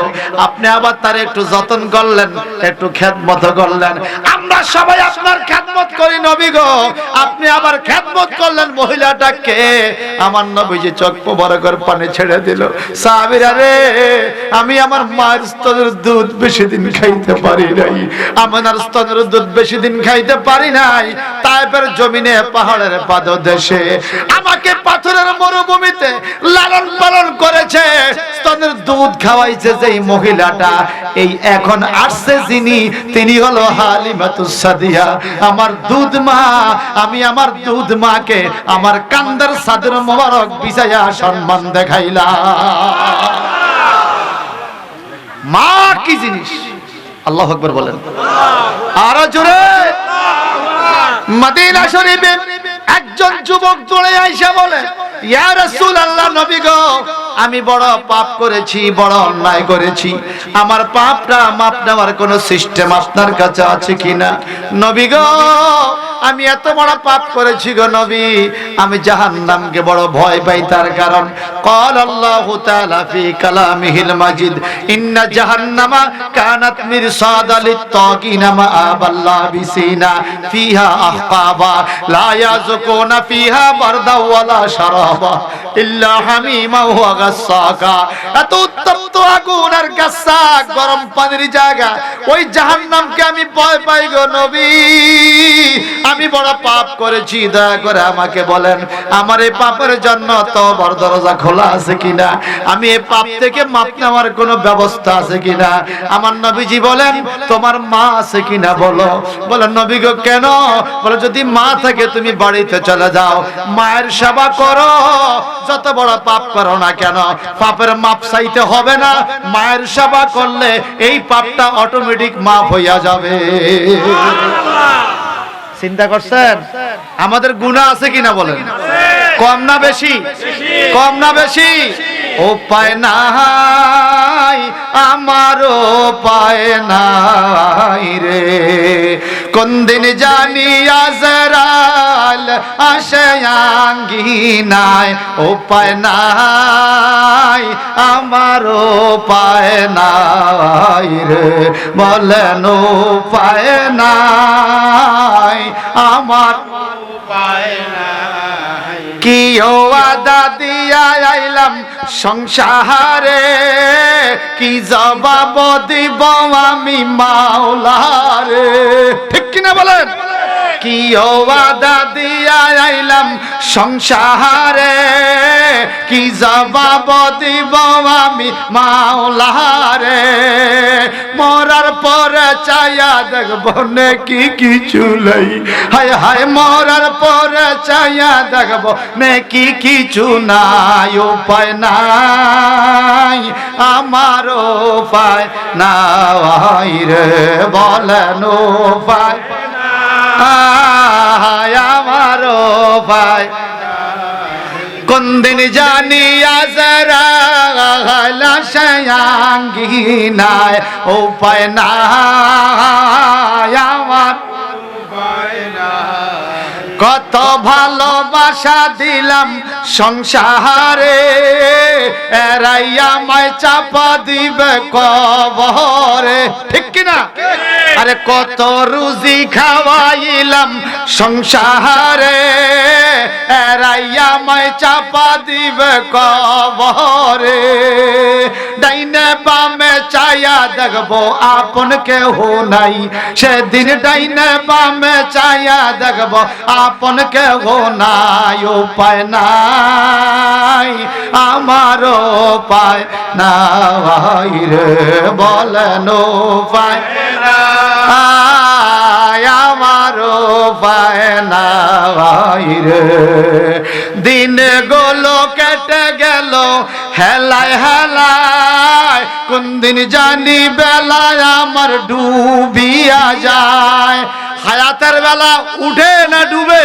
আপনি আবার তার একটু যত্ন করলেন, একটু খেদমত করলেন। আমরা সবাই আপনার খেদমত করি নবী গো, আপনি আবার খেদমত করলেন মহিলাটাকে। আমার নবীজি চোখ মোবারকের পানি ছেড়ে দিল। সাহাবীরা রে, আমি আমার মায়ের স্তনের দুধ বেশি দিন খাইতে পারি নাই, আমার স্তনের দুধ বেশি দিন খাইতে পারি নাই। তায়েফের জমিনে, পাহাড়ের পাদদেশে আমাকে পাথরের মরুভূমিতে লালন পালন করেছে, স্তনের দুধ খাওয়াইছে যেই মহিলাটা, এই এখন আসছে যিনি, তিনি হলো হালিমাতুস সাদিয়া, আমার দুধ মা। আমি আমার দুধ মাকে আমার কান্দের চাদর মোবারক বিছায়া সম্মান দেখাইলাম। মা কি জিনিস, আল্লাহু আকবার বলেন। আরো জোরে। মদিনা শরীফে একজন যুবক দৌড়ে আইসা বলে, ইয়া রাসূলুল্লাহ, নবী গো, আমি বড় পাপ করেছি, বড় অন্যায় করেছি, আমার পাপটা মাপ নেওয়ার কোন সিস্টেম আপনার কাছে আছে কিনা? নবী গো, আমি এত বড় পাপ করেছি গো নবী, আমি জাহান্নামকে বড় ভয় পাই। তার কারণ قال الله تعالى في كلامه المجيد إن جهنم كانت مرصادا للطاغين مآبا لابسين فيها أحقابا لا يذوقون فيها بردا ولا شرابا إلا حميما وغساقا। এত উত্তপ্ত আগুন আর গাছাক গরম পানির জায়গা, ওই জাহান্নামকে আমি ভয় পাই গো নবী। আমি বড় পাপ করেছি, দয়া করে আমাকে বলেন আমার এই পাপের জন্য তওবার দরজা খোলা আছে কিনা, আমি এই পাপ থেকে মাপ নেওয়ার কোনো ব্যবস্থা আছে কিনা। আমার নবীজি বলেন তোমার মা আছে কিনা বলো। বলেন নবী গো কেন? বলে যদি মা থাকে তুমি বাড়িতে চলে যাও, মায়ের সেবা করো, যত বড় পাপ করো না কেন পাপের মাপ চাইতে হবে না, মায়ের সেবা করলে এই পাপটা অটোমেটিক মাফ হইয়া যাবে। চিন্তা করছেন আমাদের গুনাহ আছে কিনা বলেন? কম না বেশি? কম না বেশি? উপায় নাই আমার, উপায় নাই রে, কোন দিন জানি আজরাইল আসে আঙ্গিনায়, উপায় নাই আমার উপায় নাই রে, বলেন উপায় নাই আমার উপায় নাই। কি ওয়াদা দিয়া আইলাম সংসারে, কি জবাব দিব আমি মাওলারে, ঠিক কিনা বলেন? কি ওয়াদা দিয়া আইলাম সংসারে, কি জবাব দিব আমি মাওলারে, মরার পরে চায়া দেখব নাকি কিছু নাই, হায় হায় মরার পরে চায়া দেখব নাকি কিছু নাই, উপায় নাই আমার উপায় নাই রে, বলেন উপায় আমার উপায়। কোন দিন জানি আজরাইল আসে আঙ্গিনায়, উপায় নাই আমার উপায় নাই। কত ভালোবাসা দিলাম সংসারে, এরাই আমায় চাপা দিবে কবরে, ঠিক কিনা? আরে কত রুজি খাওয়াইলাম সংসারে, এরাই আমায় চাপা দিবে কবরে, ডাইনে বামে চায়া দেখবো আপন কেহ নাই, সেদিন ডাইনে বামে চায়া দেখবো আপন কেহ নাই, উপায় নাই আমার উপায় নাই রে, বলেন উপায় আমার উপায় নাই রে। দিন গুলো কেটে গেল হেলায় হেলায়, কোন দিন জানি বেলায় আমার ডুবিয়া যায়, হায়াতের বেলা উঠে না ডুবে?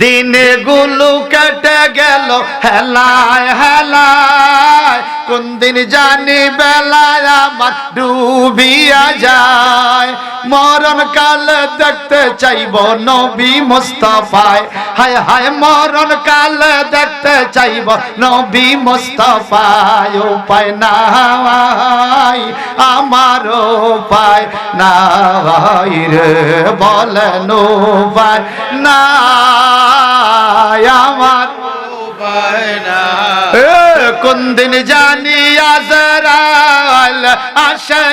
দিন গুলো কেটে গেল হেলায় হেলায়, কোন দিন জানি বেলায় আমার ডুবিয়া যায়, মরণ কাল দেখতে চাইব নবী মুস্তাফায়, হায় হায় মরণ কাল দেখতে চাইব নবী মুস্তাফায়, উপায় নাই আমার উপায় নাই রে, বলেন উপায় নাই আমার উপায় নাই। কোন দিন জানি আজরাইল আসে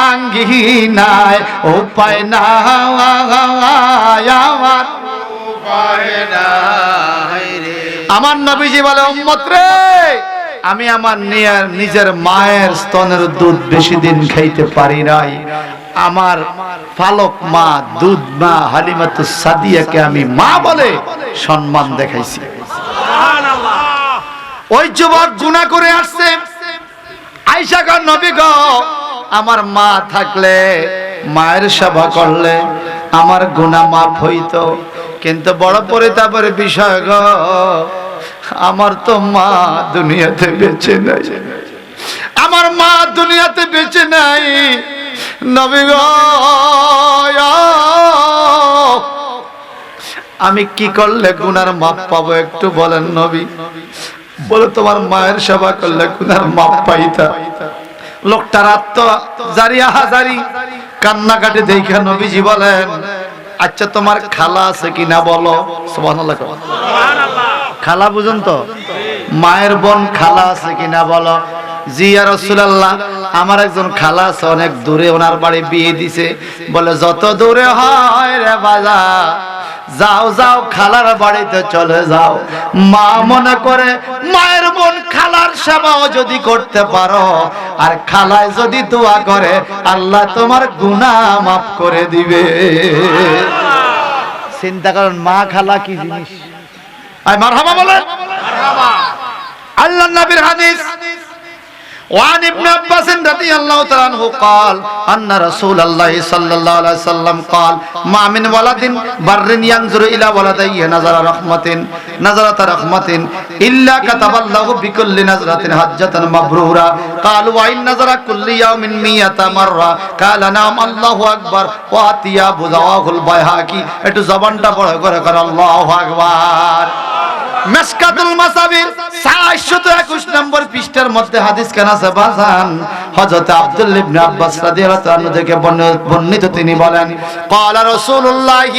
আঙ্গিনায়, উপায় নাই আমার উপায় নাই রে। আমার নবীজি বলে, উম্মত রে, আমি আমার নিজের মায়ের স্তনের দুধ বেশি দিন খাইতে পারি নাই, আমার ফালক মা, দুধ মা হালিমাতুস সাদিয়াকে আমি মা বলে সম্মান দেখাইছি। ওই যুবক গুনাহ করে আসছে, আয়েশা গো নবী গো, আমার মা থাকলে মায়ের সেবা করলে আমার গুনাহ মাফ হইতো, কিন্তু বড় পরিতাপের বিষয় গো, আমার তো মা দুনিয়াতে বেঁচে নাই, আমার মা দুনিয়াতে বেঁচে নাই। নবী গো, আমি কি করলে গুনার মাপ পাবো একটু বলেন নবী? বলে, তোমার মায়ের সেবা করলে গুনার মাপ পাইতা। লোকটার জারিয়া হাজারি কান্নাকাটি দেখে নবীজি বলেন, আচ্ছা তোমার খালা আছে কিনা বলো। সুবহানাল্লাহ। খালা বুঝুন তো, মায়ের বোন খালা আছে কিনা বলো। জি ইয়া রাসূলুল্লাহ, আমার একজন খালা আছে, অনেক দূরে, ওনার বাড়ি বিয়ে দিছে। বলে, যত দূরে হয় রে বাজা, যাও যাও খালার বাড়িতে চলে যাও। মা মনে করে মায়ের বোন খালার সেবাও যদি করতে পারো, আর খালায় যদি দোয়া করে, আল্লাহ তোমার গুনাহ মাফ করে দিবে। চিন্তা করেন, মা খালা কি জিনিস। আয় মারহাবা বলে। আল্লাহর নবীর হাদিস, وعن ابن عباس رضي الله تعالى عنه قال أن رسول الله صلى الله عليه وسلم قال ما من ولد بر ينظر إلى ولديه نظرة رحمة إلا كتب الله بكل نظرة حجة مبرورة قال وإن نظر كل يوم 100 مرة قال نعم الله أكبر وأتيا بزواه البيهقي একটু জবানটা বড় করে আল্লাহু আকবার। মিশকাতুল মাসাবির 421 নম্বর পৃষ্ঠার মধ্যে হাদিস কেন আছে বাজান? হযরত আব্দুল্লাহ ইবনে আব্বাস রাদিয়াল্লাহু আনহু থেকে বর্ণিত, তিনি বলেন ক্বালা রাসূলুল্লাহ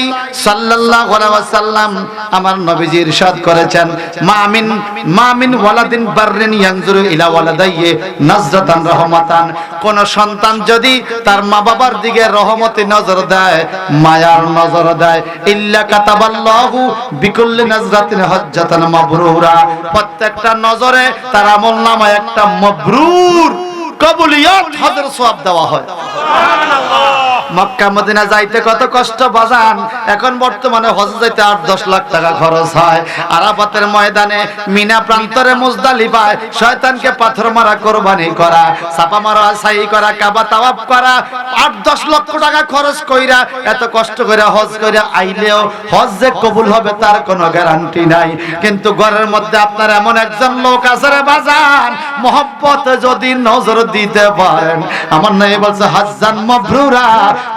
সাল্লাল্লাহু আলাইহি ওয়াসাল্লাম, আমার নবীজি ইরশাদ করেছেন মা মিন ওয়ালাদিন বাররিন ইয়ানজুরু ইলা ওয়ালাদাইহি নাজরাতান রাহমাতান, কোন সন্তান যদি তার মা বাবার দিকে রহমতে নজর দেয়, মায়ার নজর দেয়, ইল্লা কাতাবাল্লাহু বিকুল্লি নাজরাতিন হজ্জাতান মাবরুরা, প্রত্যেকটা নজরে তার আমলনামায় একটা মাবরুর কবুলিয়ত হজের সওয়াব দেওয়া হয়। মক্কা মদিনা যাইতে কত কষ্ট বাজান, এখন বর্তমানে হজ যাইতে 8-10 লাখ টাকা খরচ হয়। আরাফাতের ময়দানে, মিনা প্রান্তরে, মুজদালিফায় শয়তানকে পাথর মারা, কোরবানি করা, সাপা মারা, সাই করা, কাবা তাওয়াফ করা, 8-10 লক্ষ টাকা খরচ কইরা এত কষ্ট কইরা হজ কইরা আইলেও হজ যে কবুল হবে তার কোনো গ্যারান্টি নাই। কিন্তু ঘরের মধ্যে আপনার এমন একজন লোক আছে রে বাজান, মহব্বতে যদি নজর দিতে পারেন, আমার নবী বলছে হাজ্জান মাবরুরা,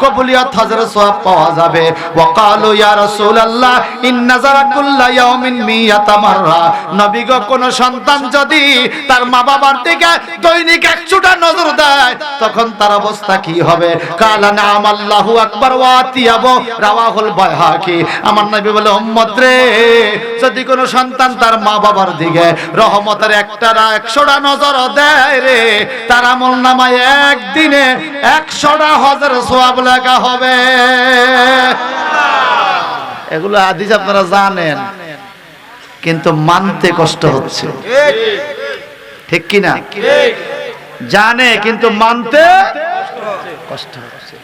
কবুলিয়ত হজের সওয়াব পাওয়া যাবে। ওয়াকালু ইয়া রাসূলুল্লাহ ইন্না যারা কুল্লা ইয়াউমিন 100 মাররা, নবী গো কোন সন্তান যদি তার মা বাবার দিকে দৈনিক 100টা নজর দেয় তখন তার অবস্থা কি হবে? কালা নাম আল্লাহু আকবার ওয়া আতিয়াবু রাওয়াহুল বাইহাকি। আমার নবী বলে উম্মত রে, যদি কোন সন্তান তার মা বাবার দিকে রহমতের 100টা নজর দেয় রে, তার আমলনামায় একদিনে 100টা হজের সওয়াব লেখা হবে। এগুলো হাদিস আপনারা জানেন, কিন্তু মানতে কষ্ট হচ্ছে, ঠিক কি না? জানে কিন্তু মানতে কষ্ট হচ্ছে।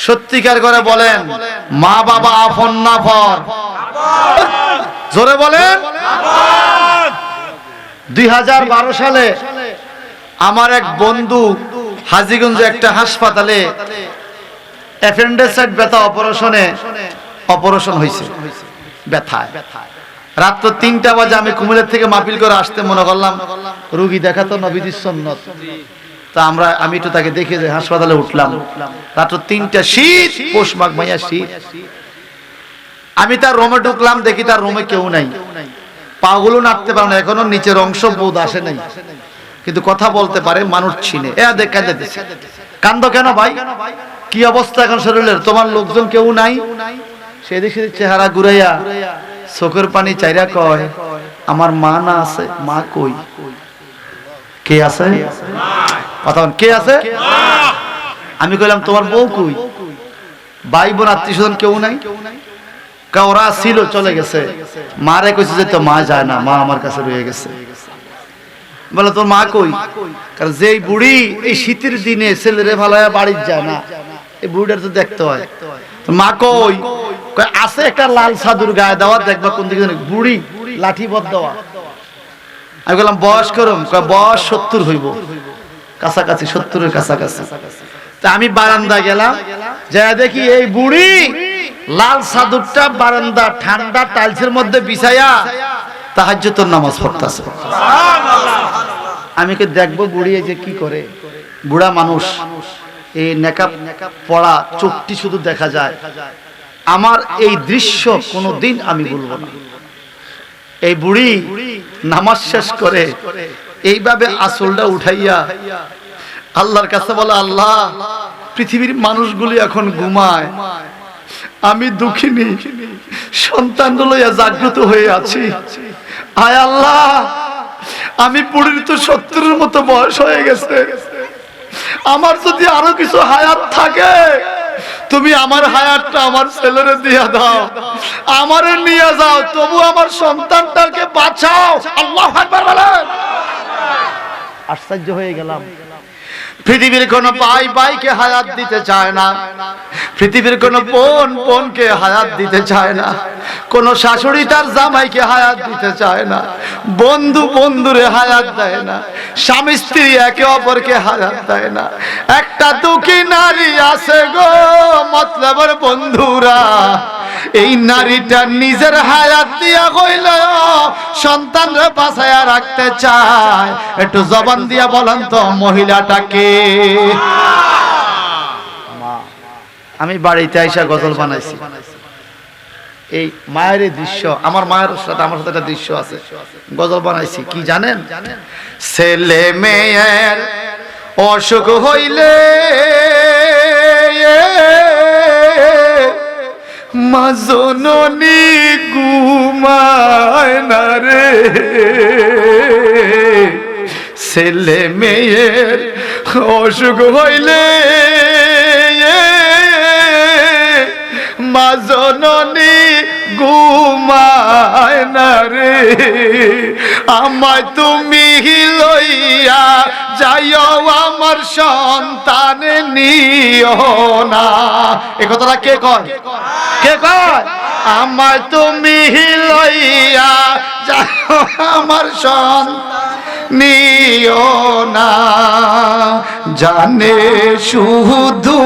সত্যিকার করে বলেন, মা বাবা আপন না পর? জোরে বলেন। 2012 সালে আমার এক বন্ধু হাজীগঞ্জে একটা হাসপাতালে অ্যাপেন্ডিসাইট ব্যথা অপারেশন হয়েছে, ব্যথায়। রাত 3টা বাজে আমি কুমিল্লা থেকে মাহফিল করে আসতে মনে করলাম রোগী দেখা তো নবীর সুন্নত, তা আমি একটু তাকে দেখে যে হাসপাতালে উঠলাম। রাত 3টা, শীত, পৌষ মাঘ মাইয়া শীত। আমি তার রুমে ঢুকলাম, দেখি তার রুমে কেউ নাই, পাগুলো নাড়তে পারে না, এখনো নিচের অংশ বোধ আসে নাই, কিন্তু কথা বলতে পারে, মানুষ চিনে। কান্দ কেন ভাই? কি অবস্থা এখন শরীরের? তোমার লোকজন কেউ নাই? সেদিক সেদিক চেহারা ঘুরাইয়া চোখের পানি চাইরা কয়, আমার মা না আছে? মা কই? কে আছে? কথা কে আছে? আমি কইলাম তোমার বউ কই? ভাই বোন আত্মীয় স্বজন কেউ নাই? ওরা ছিল, চলে গেছে। মারে কইছে যে তো মা যায় না, মা আমার কাছে রয়ে গেছে। বলে তোর মা কই? কারণ যেই বুড়ি এই শীতের দিনে ছেলেরে ভালোয়া বাড়ি যায় না, এই বুড়িটার তো দেখতে হয়। মা কই? আছে একটা লাল সাদুর গায়ে দেওয়া, দেখবা কোন দিকে বুড়ি, লাঠি বদ দেওয়া। আমি বললাম বয়স করুম? বয়স 70 হইব, কাছাকাছি 70-এর কাছাকাছি। তা আমি বারান্দা গেলাম, যা দেখি এই বুড়ি লাল সাদুরটা বারান্দা ঠান্ডা টাইলসের মধ্যে বিছাইয়া তাহাজ্জুদের নামাজ পড়তেছে। আমি কি দেখবো বুড়ি এই যে কি করে? বুড়া মানুষ, এই নেকাব পড়া, চোখটি শুধু দেখা যায়। আমার এই দৃশ্য কোনোদিন আমি ভুলব না। এই বুড়ি নামাজ শেষ করে এইভাবে আঁচলটা উঠাইয়া আল্লাহর কাছে বলে, আল্লাহ, পৃথিবীর মানুষগুলি এখন ঘুমায়, আমি দুঃখিনী, সন্তান লইয়া জাগ্রত হয়ে আছি। আয় আল্লাহ, আমি বুড়ির তো 70-এর মতো বয়স হয়ে গেছে, আমার যদি আরো কিছু হায়াত থাকে, তুমি আমার হায়াতটা আমার ছেলেরে দিয়া দাও, আমারে নিয়ে যাও, তবু আমার সন্তানটাকে বাঁচাও। আল্লাহু আকবার বলেন। আশ্চর্য হয়ে গেলাম। পৃথিবীর কোন ভাই ভাইকে হায়াত দিতে চায় না, পৃথিবীর কোন বোন বোনকে হায়াত দিতে চায় না, কোন শাশুড়ি তার জামাইকে হায়াত দিতে চায় না, বন্ধু বন্ধুরে হায়াত দেয় না, স্বামী স্ত্রী একে অপরকে হায়াত দেয় না। একটা দুঃখী নারী আছে গো মতলবের বন্ধুরা, এই নারীটা নিজের হায়াত দিয়া কইল সন্তানরা বাঁচায়া রাখতে চায়। একটু জবান দিয়া বলেন তো মহিলাটাকে। আমি বাড়িতে আইসা গজল বানাইছি, এই মায়ের দৃশ্য, আমার মায়ের সাথে আমার সাথে একটা দৃশ্য আছে, গজল বানাইছি কি জানেন? ছেলে মেয়ের অসুখ হইলে মা জননী ঘুমায় না রে, ছেলে মেয়ের অসুখ হইলে মা জননী ঘুমায় না রে, আমায় তুমি লইয়া যাইও আমার সন্তান নিও না। এ কথাটা কে কয়? কে কয়? আমায় তুমি লইয়া যাইও আমার সন্তান নিও না, জানে শুধু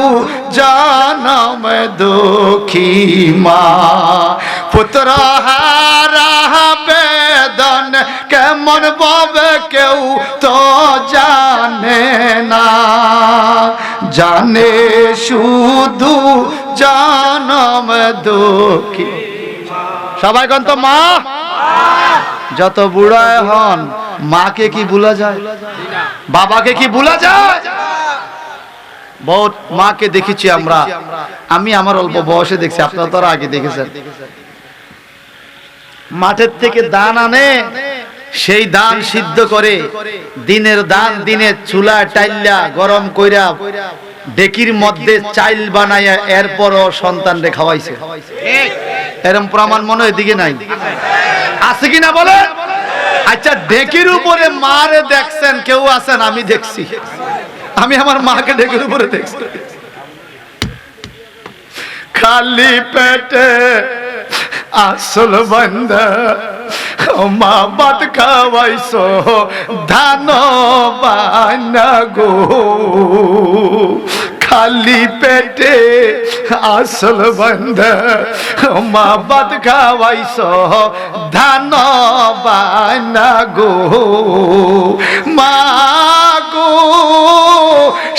জানম দুঃখী মা, পুত্র হারা বেদন কেমন ববে কেউ তো জানে না, জানে শুধু জানম দুঃখী। সবাই কোন তো মা, যত বুড়ায় হন মাকে কি ভুলা যায়? বাবাকে কি ভুলা যায়? বহুত মাকে দেখেছি আমরা, আমি আমার অল্প বয়সে দেখছি, আপনারা তো আগে দেখেছেন। মাঠের থেকে ধান আনে, সেই ধান সিদ্ধ করে দিনের ধান দিনে চুলায় টাইল্লা গরম কইরা ডেকির মধ্যে চাইল বানাইয়া এরপরও সন্তানরে খাওয়াইছে। এরকম প্রমাণ মনে হয় দিকে নাই? আছে কিনা বলে? আচ্ছা, ডেকির উপরে মারে দেখছেন কেউ আছেন? আমি দেখছি, আমি আমার মাকে ডেকির উপরে দেখছি। খালি পেটে আসল বান্দা মা ভাত খাওয়াইছো ধান বানা গো, খালি পেটে আসল বান্দা মা ভাত খাওয়াইছো ধান বানা গো, মা গো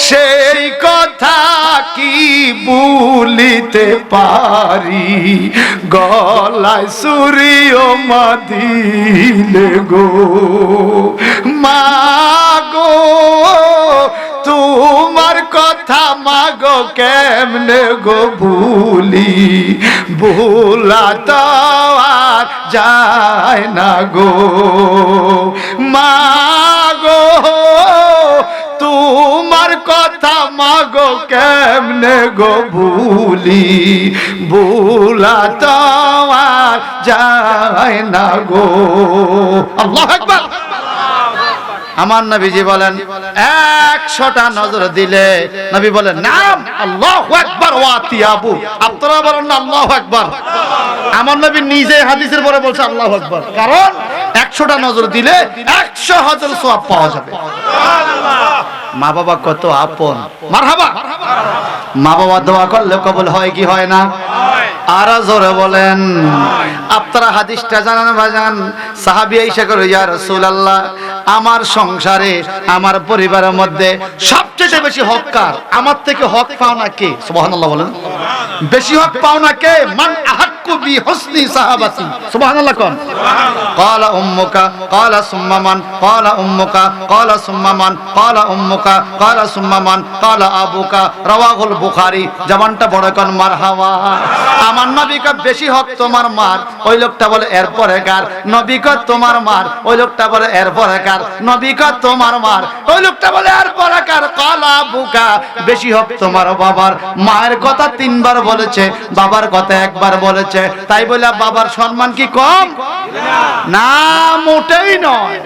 সেই কথা কি ভুলিতে পারি, গলায় সুরিও মা দিলে গো, মা গো তোমার কথা মাগো কেমনে গো ভুলি, ভুলা তো আর যায় না গো, মা গো তোমার কথা মাগো কেমনে গো ভুলি, ভুলা তো আর যায় না গো। আল্লাহু আকবার। আমার নবীজি বলেন 100টা নজর দিলে নবী বলেন নাম আল্লাহু আকবার ওয়াতিয়াবু, আপনারা বলেন না আল্লাহু আকবার। আমার নবী নিজে হাদিসের পরে বলছে আল্লাহু আকবার, কারণ 100টা নজর দিলে 100 হাজার সওয়াব পাওয়া যাবে। মা বাবা কত আপন, মারহাবা। মা বাবা দোয়া করলে কবুল হয় কি হয় না? আর জোরে বলেন। আপনারা হাদিসটা জানেন ভাইজান? সাহাবী আয়েশা করে ইয়া রাসূলুল্লাহ, আমার সংসারে আমার পরিবারের মধ্যে সবচেয়ে বেশি হক কার? আমার থেকে হক পাও না কে? সুবহানাল্লাহ বলেন। বেশি হক পাও না কে? মান আহাক্কু বি হুসনি সাহাবাতি। সুবহানাল্লাহ কোন? ক্বালা উম্মুকা ক্বালা সুম্মা মান ক্বালা উম্মুকা ক্বালা সুম্মা মান ক্বালা উম্মুকা ক্বালা সুম্মা মান ক্বালা আবুকা, রাওয়াহুল বুখারী। জবানটা বড় কোন মারহাবা। আমার নবী কা বেশি হক তোমার মার, ওই লোকটা বলে এরপরে কার? নবী কা তোমার মার, ওই লোকটা বলে এরপরে কার? নবী কা তোমার মার, ওই লোকটা বলে এরপরে কার? ক্বালা আবুকা, বেশি হক তোমার বাবার। মায়ের কথা 3 বার বলেছে, বাবার কথা 1 বার বলেছে, তাই বলে বাবার সম্মান কি কম? না, মোটেই নয়।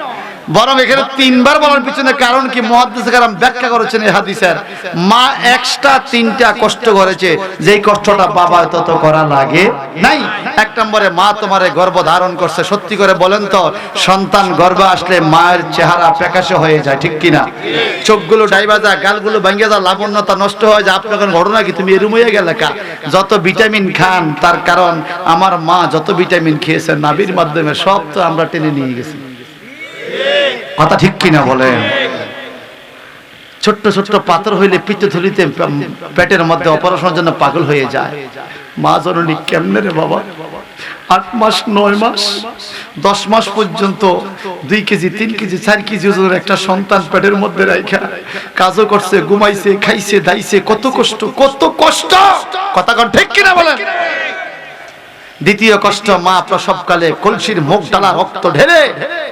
বরং এখানে তিনবার বলার পিছনে কারণ কি মুহাদ্দিস کرام ব্যাখ্যা করেছেন এই হাদিসের। মা এক্সট্রা তিনটা কষ্ট করেছে, যেই কষ্টটা বাবার তত করা লাগে নাই। এক নম্বরে মা তোমারে গর্ভ ধারণ করছে। সত্যি করে বলেন তো, সন্তান গর্ভে আসলে মায়ের চেহারা প্রকাশ হয়ে যায়, ঠিক কিনা? চোখগুলো ডাইবা যায়, গালগুলো ভেঙে যায়, লাবণ্যতা নষ্ট হয়ে যায়। আপনার ঘটনা কি তুমি এরম হয়ে গেলে কা? যত ভিটামিন খান, তার কারণ আমার মা যত ভিটামিন খেয়েছে নাভির মাধ্যমে সব তো আমরা টেনে নিয়ে গেছি। কথা ঠিক কিনা বলেন? ছোট্ট ছোট্ট পাথর হইলে পিত্তথলিতে পেটের মধ্যে অপারেশনের জন্য পাগল হয়ে যায়। মা জননী কেমনে রে বাবা, 8 মাস 9 মাস 10 মাস পর্যন্ত 2 কেজি 3 কেজি 4 কেজি ওজনের একটা সন্তান পেটের মধ্যে রাখা কাজও করছে, ঘুমাইছে, খাইছে, দাইছে, কত কষ্ট, কত কষ্ট। কথা কোন ঠিক কিনা বলেন? দ্বিতীয় কষ্ট, মা প্রসবকালে কলসির মুখ ডালা রক্ত ঢেলে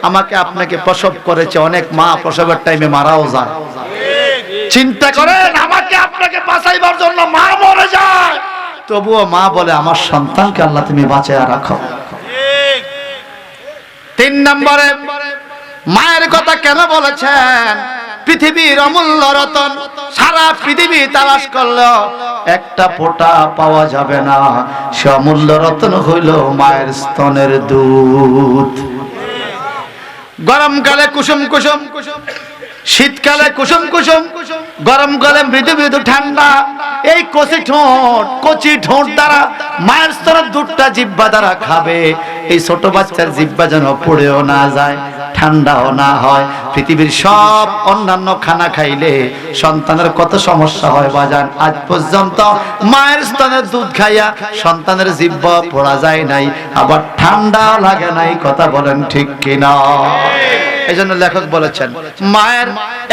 আমাকে আপনাকে প্রসব করেছে। অনেক মা প্রসবের টাইমে মারাও যায়। চিন্তা করেন, আমাকে আপনাকে বাঁচাইবার জন্য মা মরে যায়, তবুও মা বলে আমার সন্তানকে আল্লাহ তুমি বাঁচায়া রাখো। 3 নম্বরে মায়ের কথা কেন বলেছেন? পৃথিবীর অমূল্য রতন সারা পৃথিবী তালাশ করলো একটা ফোঁটা পাওয়া যাবে না। সে অমূল্য রতন হইল মায়ের স্তনের দুধ। গরমকালে কুসুম কুসুম, শীতকালে কুসুম কুসুম, গরমকালে মৃদু মৃদু ঠান্ডা। এই কচি ঠোঁট দ্বারা মায়ের স্তনের দুধটা জিহ্বা দ্বারা খাবে। এই ছোট বাচ্চার জিহ্বা যেন পড়েও না যায়, ঠান্ডাও না হয়। পৃথিবীর সব অন্যান্য খানা খাইলে সন্তানের কত সমস্যা হয় বাজান। আজ পর্যন্ত মায়ের স্তনের দুধ খাইয়া সন্তানের জিহ্বা পড়া যায় নাই, আবার ঠান্ডা লাগে নাই। কথা বলেন ঠিক কিনা? এই জন্য লেখক বলেছেন, মায়ের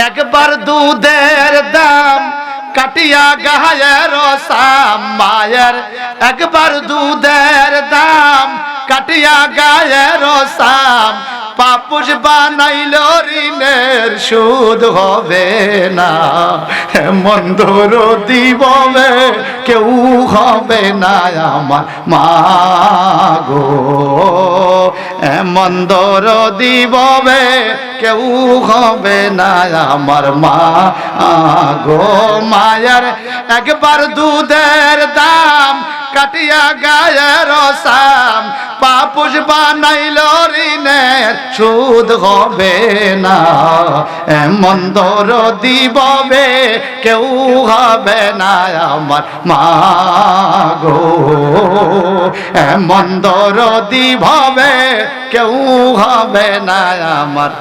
একবার দুধের দাম কাটিয়া গায়ের সাম। মায়ের একবার দুধের দাম কাটিয়া গায়ের সাম। পাপুষ বানাইল ঋণের সুদ হবে না। মন্দর দিববে কেউ হবে না আমার মা গো। মন্দর দিববে কেউ হবে না আমার মা গো। মায়ের একবার দুধের দাম কাটিয়া গায়ের সাম। পাপুষ বানাইল ঋণের সুদ হবে না। মন্দর দিববে কেউ হবে না আমার মা গো। মন্দর দিববে কেউ হবে না আমার।